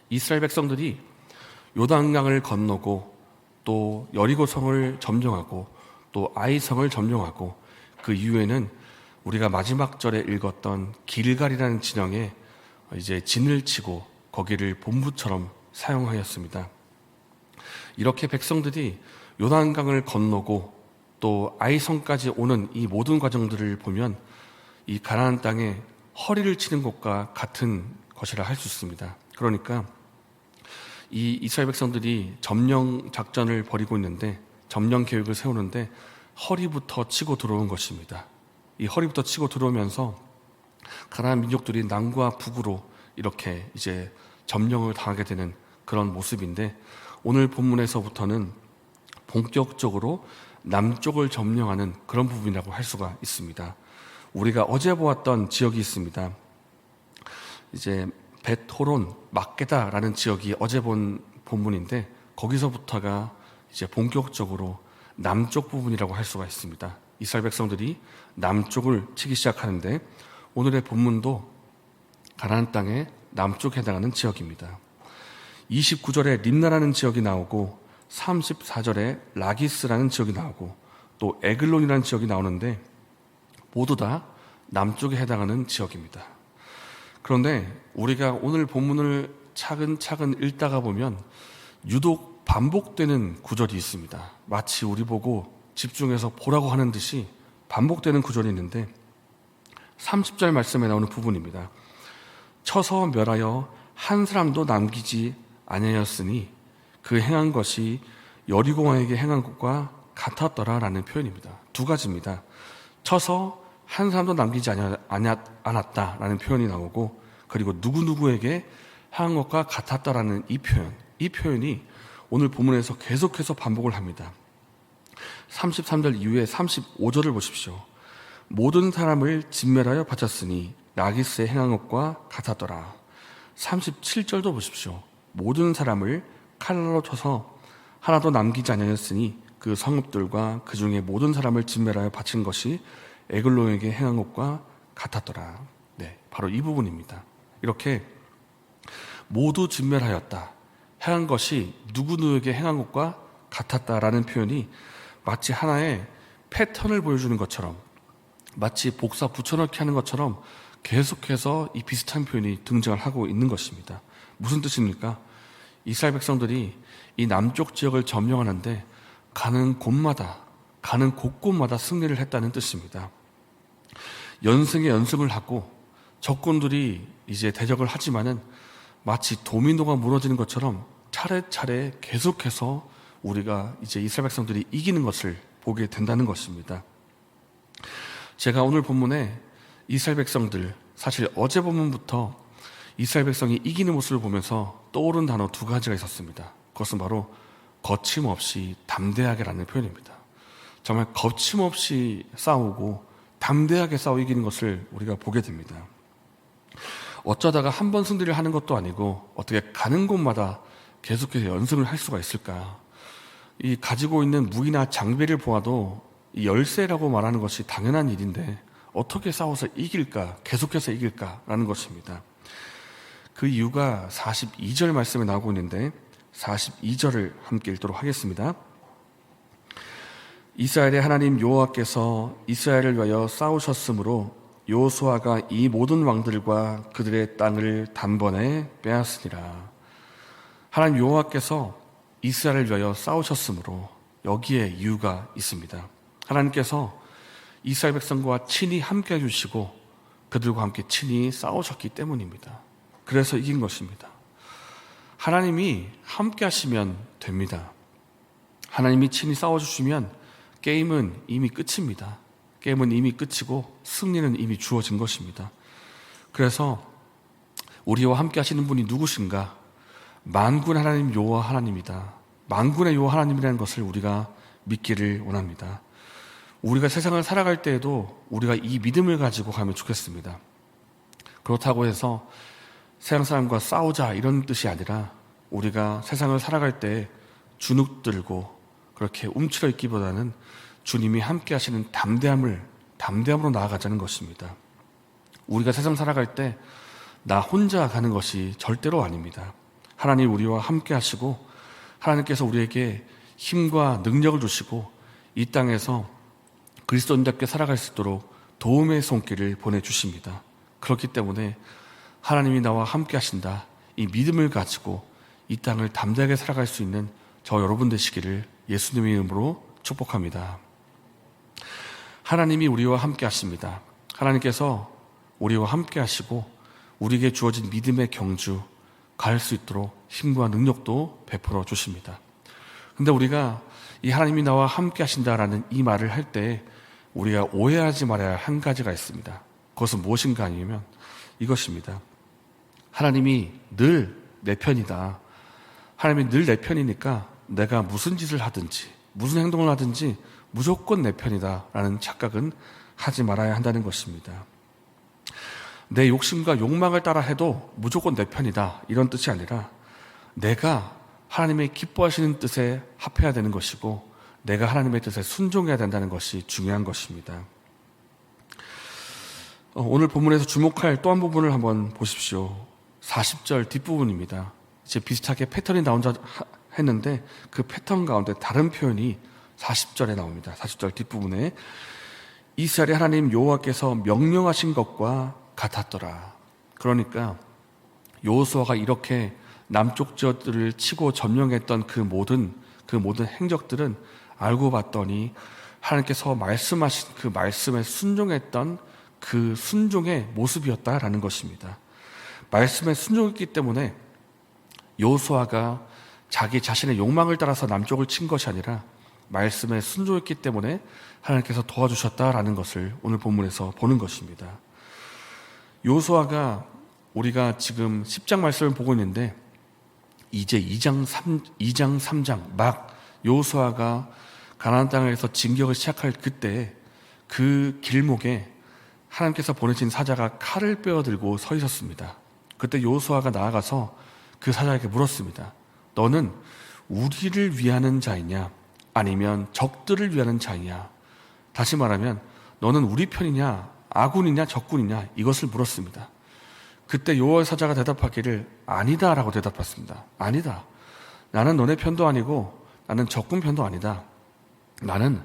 이스라엘 백성들이 요단강을 건너고 또 여리고성을 점령하고 또 아이성을 점령하고 그 이후에는 우리가 마지막 절에 읽었던 길갈이라는 진영에 이제 진을 치고 거기를 본부처럼 사용하였습니다. 이렇게 백성들이 요단강을 건너고 또 아이성까지 오는 이 모든 과정들을 보면 이 가나안 땅에 허리를 치는 것과 같은 것이라 할 수 있습니다. 그러니까 이 이스라엘 백성들이 점령 작전을 벌이고 있는데, 점령 계획을 세우는데 허리부터 치고 들어온 것입니다. 이 허리부터 치고 들어오면서 가나안 민족들이 남과 북으로 이렇게 이제 점령을 당하게 되는 그런 모습인데, 오늘 본문에서부터는 본격적으로 남쪽을 점령하는 그런 부분이라고 할 수가 있습니다. 우리가 어제 보았던 지역이 있습니다. 이제 벳호론 막게다라는 지역이 어제 본 본문인데, 거기서부터가 이제 본격적으로 남쪽 부분이라고 할 수가 있습니다. 이스라엘 백성들이 남쪽을 치기 시작하는데, 오늘의 본문도 가나안 땅의 남쪽에 해당하는 지역입니다. 29절에 림나라는 지역이 나오고 34절에 라기스라는 지역이 나오고 또 에글론이라는 지역이 나오는데, 모두 다 남쪽에 해당하는 지역입니다. 그런데 우리가 오늘 본문을 차근차근 읽다가 보면 유독 반복되는 구절이 있습니다. 마치 우리 보고 집중해서 보라고 하는 듯이 반복되는 구절이 있는데, 30절 말씀에 나오는 부분입니다. 쳐서 멸하여 한 사람도 남기지 아니하였으니 그 행한 것이 여리고왕에게 행한 것과 같았더라 라는 표현입니다. 두 가지입니다. 쳐서 한 사람도 남기지 않았다라는 표현이 나오고, 그리고 누구누구에게 행한 것과 같았다라는 이 표현이 오늘 본문에서 계속해서 반복을 합니다. 33절 이후에 35절을 보십시오. 모든 사람을 진멸하여 바쳤으니 라기스에 행한 것과 같았더라. 37절도 보십시오. 모든 사람을 칼날로 쳐서 하나도 남기지 아니하였으니 그 성읍들과 그 중에 모든 사람을 진멸하여 바친 것이 에글론에게 행한 것과 같았더라. 네, 바로 이 부분입니다. 이렇게 모두 진멸하였다, 행한 것이 누구누구에게 행한 것과 같았다라는 표현이 마치 하나의 패턴을 보여주는 것처럼, 마치 복사 붙여넣기 하는 것처럼 계속해서 이 비슷한 표현이 등장을 하고 있는 것입니다. 무슨 뜻입니까? 이스라엘 백성들이 이 남쪽 지역을 점령하는데 가는 곳곳마다 승리를 했다는 뜻입니다. 연승에 연승을 하고 적군들이 이제 대적을 하지만은 마치 도미노가 무너지는 것처럼 차례차례 계속해서 우리가 이제 이스라엘 백성들이 이기는 것을 보게 된다는 것입니다. 제가 오늘 본문에 이스라엘 백성들, 사실 어제 본문부터 이스라엘 백성이 이기는 모습을 보면서 떠오른 단어 두 가지가 있었습니다. 그것은 바로 거침없이 담대하게라는 표현입니다. 정말 거침없이 싸우고 담대하게 싸워 이기는 것을 우리가 보게 됩니다. 어쩌다가 한 번 승리를 하는 것도 아니고 어떻게 가는 곳마다 계속해서 연승을 할 수가 있을까? 이 가지고 있는 무기나 장비를 보아도 이 열세라고 말하는 것이 당연한 일인데 어떻게 싸워서 이길까? 계속해서 이길까라는 것입니다. 그 이유가 42절 말씀에 나오고 있는데 42절을 함께 읽도록 하겠습니다. 이스라엘의 하나님 여호와께서 이스라엘을 위하여 싸우셨으므로 여호수아가 이 모든 왕들과 그들의 땅을 단번에 빼앗으니라. 하나님 여호와께서 이스라엘을 위하여 싸우셨으므로 여기에 이유가 있습니다. 하나님께서 이스라엘 백성과 친히 함께 해주시고 그들과 함께 친히 싸우셨기 때문입니다. 그래서 이긴 것입니다. 하나님이 함께 하시면 됩니다. 하나님이 친히 싸워주시면 게임은 이미 끝입니다. 게임은 이미 끝이고 승리는 이미 주어진 것입니다. 그래서 우리와 함께 하시는 분이 누구신가? 만군의 하나님 여호와 하나님이다. 만군의 여호와 하나님이라는 것을 우리가 믿기를 원합니다. 우리가 세상을 살아갈 때에도 우리가 이 믿음을 가지고 가면 좋겠습니다. 그렇다고 해서 세상 사람과 싸우자 이런 뜻이 아니라, 우리가 세상을 살아갈 때 주눅들고 그렇게 움츠러 있기보다는 주님이 함께 하시는 담대함으로 나아가자는 것입니다. 우리가 세상 살아갈 때 나 혼자 가는 것이 절대로 아닙니다. 하나님 우리와 함께 하시고 하나님께서 우리에게 힘과 능력을 주시고 이 땅에서 그리스도인답게 살아갈 수 있도록 도움의 손길을 보내주십니다. 그렇기 때문에 하나님이 나와 함께 하신다, 이 믿음을 가지고 이 땅을 담대하게 살아갈 수 있는 저 여러분 되시기를 예수님의 이름으로 축복합니다. 하나님이 우리와 함께 하십니다. 하나님께서 우리와 함께 하시고 우리에게 주어진 믿음의 경주 갈 수 있도록 힘과 능력도 베풀어 주십니다. 근데 우리가 이 하나님이 나와 함께 하신다라는 이 말을 할 때 우리가 오해하지 말아야 할 한 가지가 있습니다. 그것은 무엇인가 아니면 이것입니다. 하나님이 늘 내 편이다. 하나님이 늘 내 편이니까 내가 무슨 짓을 하든지 무슨 행동을 하든지 무조건 내 편이다 라는 착각은 하지 말아야 한다는 것입니다. 내 욕심과 욕망을 따라 해도 무조건 내 편이다 이런 뜻이 아니라 내가 하나님의 기뻐하시는 뜻에 합해야 되는 것이고 내가 하나님의 뜻에 순종해야 된다는 것이 중요한 것입니다. 오늘 본문에서 주목할 또 한 부분을 한번 보십시오. 40절 뒷부분입니다. 이제 비슷하게 패턴이 나온다 했는데 그 패턴 가운데 다른 표현이 40절에 나옵니다. 40절 뒷부분에 이스라엘의 하나님 여호와께서 명령하신 것과 같았더라. 그러니까 여호수아가 이렇게 남쪽 지역들을 치고 점령했던 그 모든 행적들은 알고 봤더니 하나님께서 말씀하신 그 말씀에 순종했던 그 순종의 모습이었다라는 것입니다. 말씀에 순종했기 때문에 여호수아가 자기 자신의 욕망을 따라서 남쪽을 친 것이 아니라 말씀에 순종했기 때문에 하나님께서 도와주셨다라는 것을 오늘 본문에서 보는 것입니다. 여호수아가 우리가 지금 10장 말씀을 보고 있는데 이제 2장 3장 막 여호수아가 가나안 땅에서 진격을 시작할 그때 그 길목에 하나님께서 보내신 사자가 칼을 빼어들고 서 있었습니다. 그때 여호수아가 나아가서 그 사자에게 물었습니다. 너는 우리를 위하는 자이냐 아니면 적들을 위하는 자이냐? 다시 말하면 너는 우리 편이냐 아군이냐 적군이냐 이것을 물었습니다. 그때 여호와의 사자가 대답하기를 아니다 라고 대답했습니다. 아니다. 나는 너네 편도 아니고 나는 적군 편도 아니다. 나는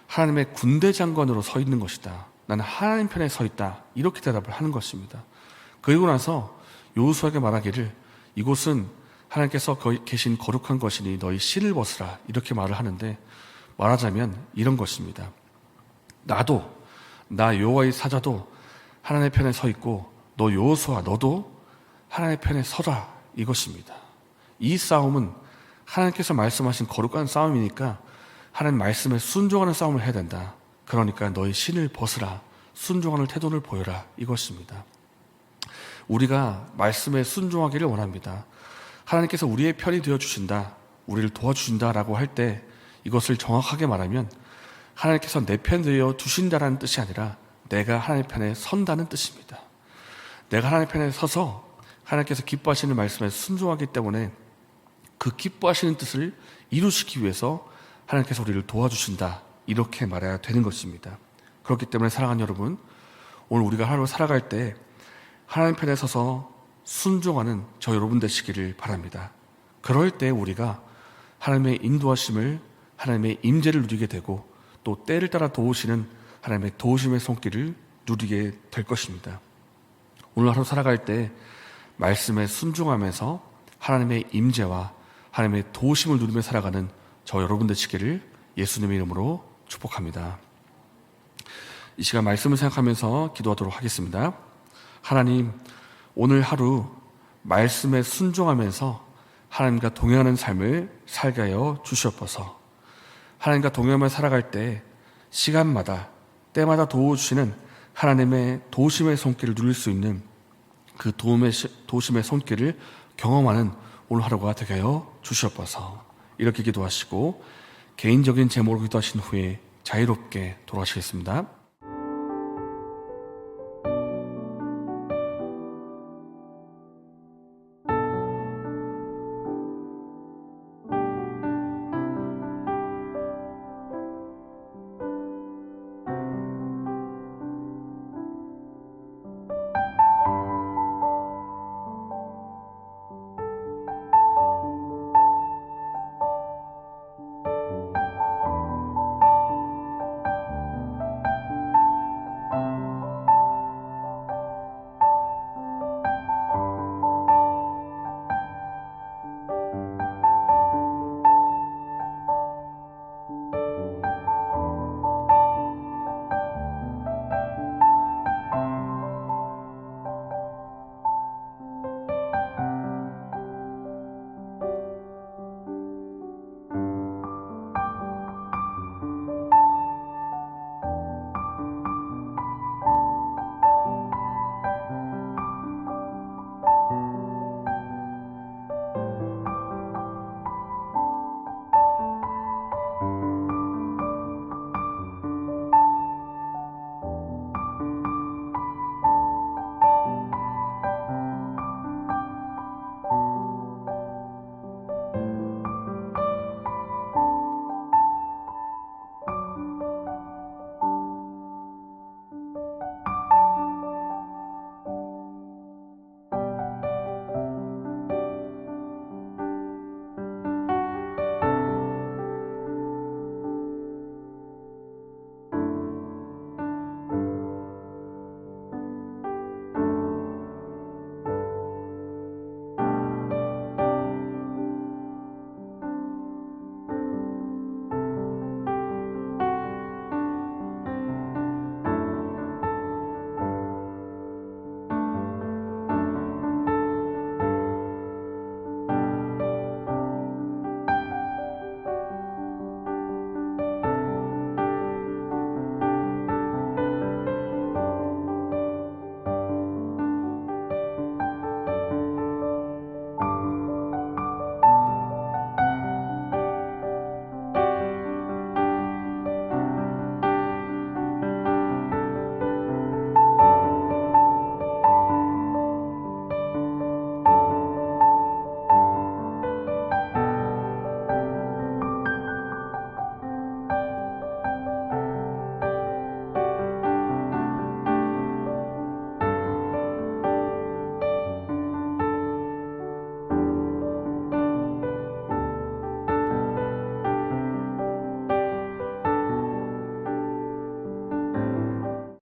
하나님의 군대 장관으로 서 있는 것이다. 나는 하나님 편에 서 있다. 이렇게 대답을 하는 것입니다. 그리고 나서 여호수아에게 말하기를 이곳은 하나님께서 계신 거룩한 것이니 너희 신을 벗으라 이렇게 말을 하는데 말하자면 이런 것입니다. 나 여호와의 사자도 하나님의 편에 서 있고 너 여호수아 너도 하나님의 편에 서라 이것입니다. 이 싸움은 하나님께서 말씀하신 거룩한 싸움이니까 하나님 말씀에 순종하는 싸움을 해야 된다. 그러니까 너희 신을 벗으라 순종하는 태도를 보여라 이것입니다. 우리가 말씀에 순종하기를 원합니다. 하나님께서 우리의 편이 되어주신다 우리를 도와주신다라고 할 때 이것을 정확하게 말하면 하나님께서 내 편 되어 주신다라는 뜻이 아니라 내가 하나님 편에 선다는 뜻입니다. 내가 하나님 편에 서서 하나님께서 기뻐하시는 말씀에 순종하기 때문에 그 기뻐하시는 뜻을 이루시기 위해서 하나님께서 우리를 도와주신다 이렇게 말해야 되는 것입니다. 그렇기 때문에 사랑하는 여러분 오늘 우리가 하루 살아갈 때 하나님 편에 서서 순종하는 저 여러분 되시기를 바랍니다. 그럴 때 우리가 하나님의 인도하심을 하나님의 임재를 누리게 되고 또 때를 따라 도우시는 하나님의 도우심의 손길을 누리게 될 것입니다. 오늘 하루 살아갈 때 말씀에 순종하면서 하나님의 임재와 하나님의 도우심을 누리며 살아가는 저 여러분 되시기를 예수님의 이름으로 축복합니다. 이 시간 말씀을 생각하면서 기도하도록 하겠습니다. 하나님, 오늘 하루 말씀에 순종하면서 하나님과 동행하는 삶을 살게 하여 주시옵소서. 하나님과 동행하며 살아갈 때 시간마다 때마다 도와주시는 하나님의 도우심의 손길을 누릴 수 있는 그 도우심의 손길을 경험하는 오늘 하루가 되게 하여 주시옵소서. 이렇게 기도하시고 개인적인 제목으로 기도하신 후에 자유롭게 돌아가시겠습니다.